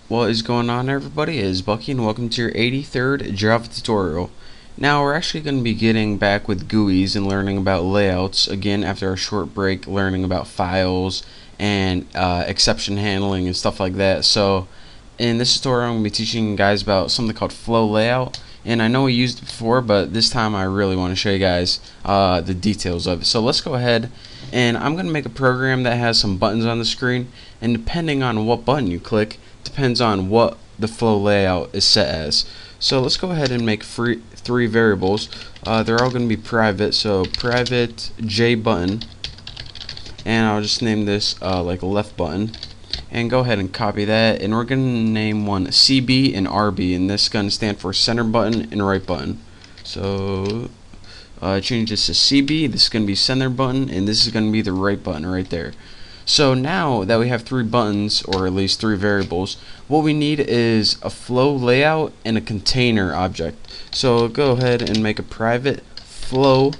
What is going on, everybody? It is Bucky and welcome to your 83rd Java tutorial. Now we're actually going to be getting back with GUIs and learning about layouts again after a short break, learning about files and exception handling and stuff like that. So in this tutorial I'm going to be teaching you guys about something called FlowLayout, and I know we used it before, but this time I really want to show you guys the details of it. So let's go ahead, and I'm going to make a program that has some buttons on the screen, and depending on what button you click depends on what the flow layout is set as. So let's go ahead and make three variables. They're all going to be private, so private jbutton, and I'll just name this like left button, and go ahead and copy that, and we're going to name one CB and RB, and this is going to stand for center button and right button. So change this to CB, this is going to be center button, and this is going to be the right button right there. So now that we have three buttons, or at least three variables, what we need is a flow layout and a container object. So go ahead and make a private flow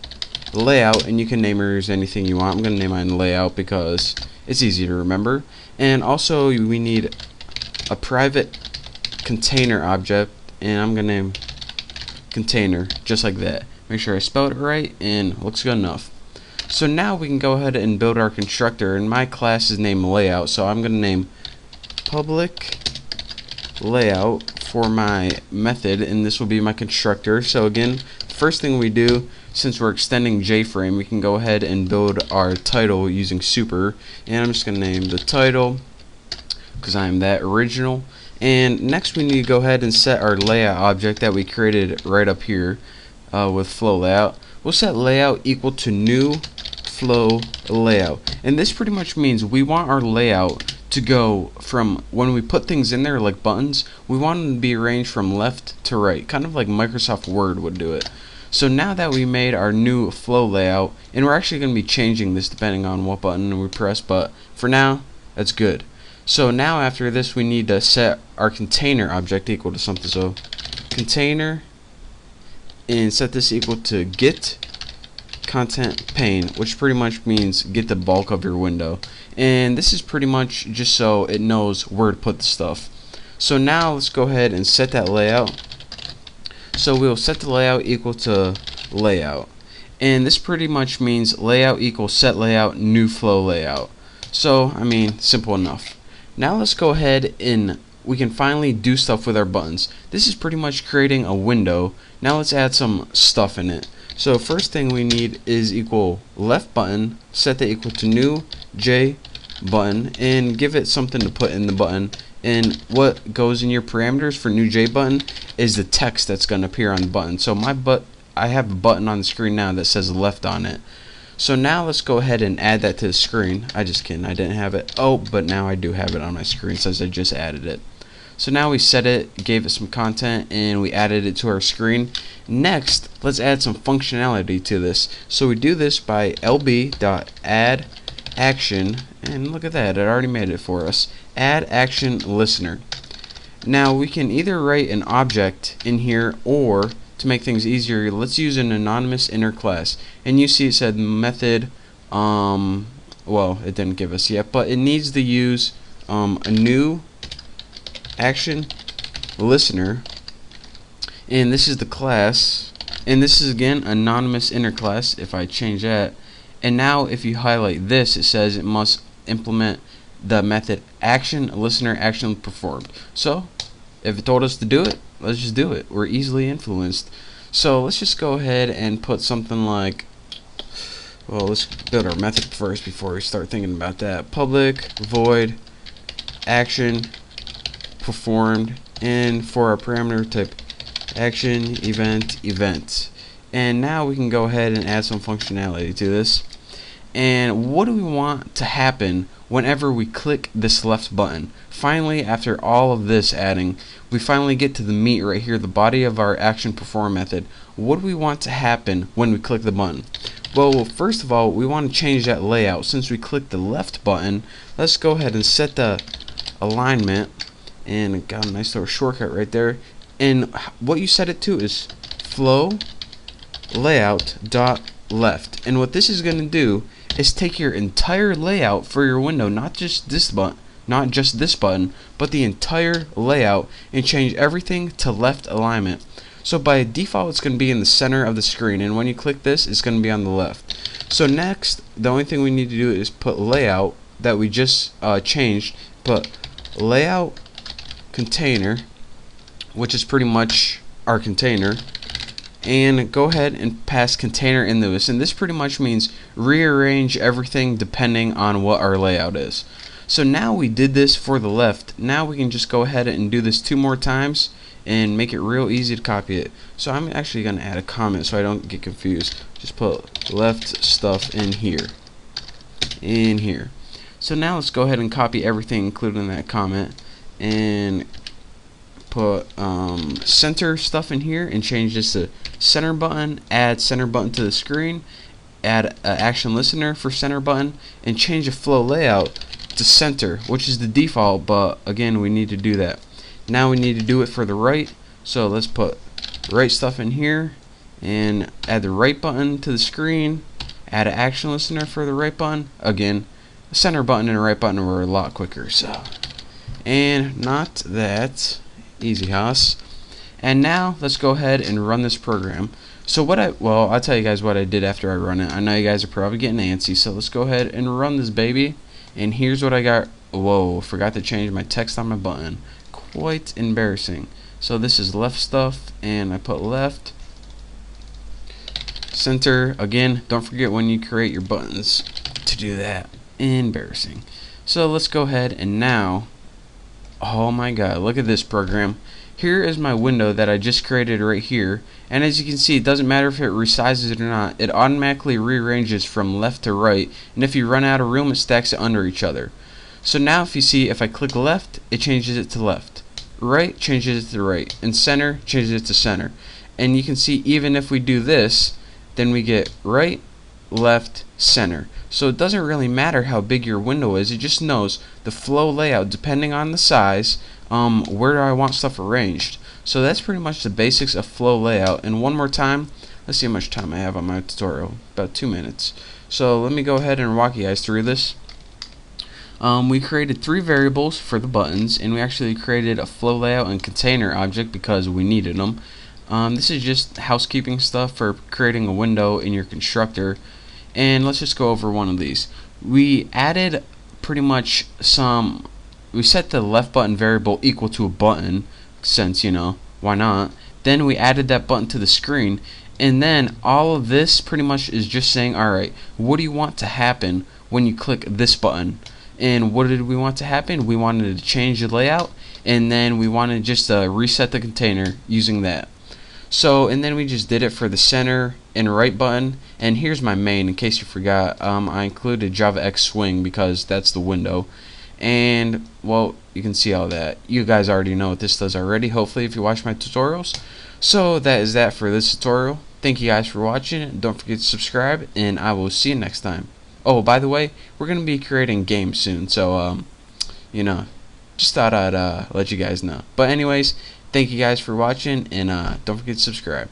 layout, and you can name yours anything you want. I'm going to name mine layout because it's easy to remember. And also we need a private container object, and I'm going to name container just like that. Make sure I spelled it right, and looks good enough. So now we can go ahead and build our constructor, and my class is named layout, so I'm going to name public layout for my method, and this will be my constructor. So again, the first thing we do, since we're extending JFrame, we can go ahead and build our title using super, and I'm just going to name the title because I'm that original. And next we need to go ahead and set our layout object that we created right up here with flow layout. We'll set layout equal to new flow layout, and this pretty much means we want our layout to go from when we put things in there like buttons, we want them to be arranged from left to right, kind of like Microsoft Word would do it. So now that we made our new flow layout, and we're actually going to be changing this depending on what button we press, but for now that's good. So now after this we need to set our container object equal to something, so container, and set this equal to get content pane, which pretty much means get the bulk of your window, and this is pretty much just so it knows where to put the stuff. So now let's go ahead and set that layout. So we'll set the layout equal to layout, and this pretty much means layout equals set layout new flow layout. So I mean, simple enough. Now let's go ahead and we can finally do stuff with our buttons. This is pretty much creating a window. Now let's add some stuff in it. So first thing we need is equal left button, set that equal to new J button, and give it something to put in the button. And what goes in your parameters for new J button is the text that's going to appear on the button. So I have a button on the screen now that says left on it. So now let's go ahead and add that to the screen. I just kidding, I didn't have it. Oh, but now I do have it on my screen since I just added it. So now we set it, gave it some content, and we added it to our screen. Next, let's add some functionality to this. So we do this by lb.add action, and look at that, it already made it for us. Add action listener. Now we can either write an object in here, or to make things easier, let's use an anonymous inner class. And you see it said method, well, it didn't give us yet, but it needs to use a new action listener, and this is the class, and this is again anonymous inner class. If I change that, and now if you highlight this, it says it must implement the method action listener action performed. So if it told us to do it, let's just do it. We're easily influenced. So let's just go ahead and put something like, well, let's build our method first before we start thinking about that. Public void action performed, and for our parameter type action event. And now we can go ahead and add some functionality to this. And what do we want to happen whenever we click this left button? Finally, after all of this adding, we finally get to the meat right here, the body of our action perform method. What do we want to happen when we click the button? Well, first of all, we want to change that layout. Since we clicked the left button, let's go ahead and set the alignment, and got a nice little shortcut right there. And what you set it to is flow layout dot left. And what this is going to do is take your entire layout for your window, not just this button, not just this button, but the entire layout, and change everything to left alignment. So by default it's going to be in the center of the screen, and when you click this it's going to be on the left. So next, the only thing we need to do is put layout that we just changed, put layout container, which is pretty much our container, and go ahead and pass container into this, and this pretty much means rearrange everything depending on what our layout is. So now we did this for the left. Now we can just go ahead and do this 2 more times and make it real easy to copy it. So I'm actually going to add a comment so I don't get confused. Just put left stuff in here. So now let's go ahead and copy everything including that comment and put center stuff in here and change this to center button, add center button to the screen, add an action listener for center button, and change the flow layout to center, which is the default, but again we need to do that. Now we need to do it for the right, so let's put right stuff in here and add the right button to the screen, add an action listener for the right button. Again, the center button and the right button were a lot quicker, so, and not that easy, Haas. And now let's go ahead and run this program. So I'll tell you guys what I did after I run it. I know you guys are probably getting antsy, so let's go ahead and run this baby. And here's what I got. Whoa, forgot to change my text on my button. Quite embarrassing. So this is left stuff, and I put left center. Again, don't forget when you create your buttons to do that. Embarrassing. So let's go ahead and now, oh my god, look at this program. Here is my window that I just created right here, and as you can see, it doesn't matter if it resizes it or not, it automatically rearranges from left to right, and if you run out of room it stacks it under each other. So now if you see, if I click left, it changes it to left, right changes it to right, and center changes it to center. And you can see even if we do this, then we get right, left, center. So it doesn't really matter how big your window is, it just knows the flow layout depending on the size, where do I want stuff arranged. So that's pretty much the basics of flow layout. And one more time, let's see how much time I have on my tutorial, about 2 minutes. So let me go ahead and walk you guys through this. We created 3 variables for the buttons, and we actually created a flow layout and container object because we needed them. This is just housekeeping stuff for creating a window in your constructor. And let's just go over one of these. We added pretty much we set the left button variable equal to a button, since, you know, why not? Then we added that button to the screen, and then all of this pretty much is just saying, alright, what do you want to happen when you click this button? And what did we want to happen? We wanted to change the layout, and then we wanted just to reset the container using that. So, and then we just did it for the center and right button. And here's my main, in case you forgot. I included JavaX Swing because that's the window. And, well, you can see all that. You guys already know what this does already, hopefully, if you watch my tutorials. So, that is that for this tutorial. Thank you guys for watching. Don't forget to subscribe, and I will see you next time. Oh, by the way, we're going to be creating games soon. So, you know, just thought I'd let you guys know. But anyways, thank you guys for watching, and don't forget to subscribe.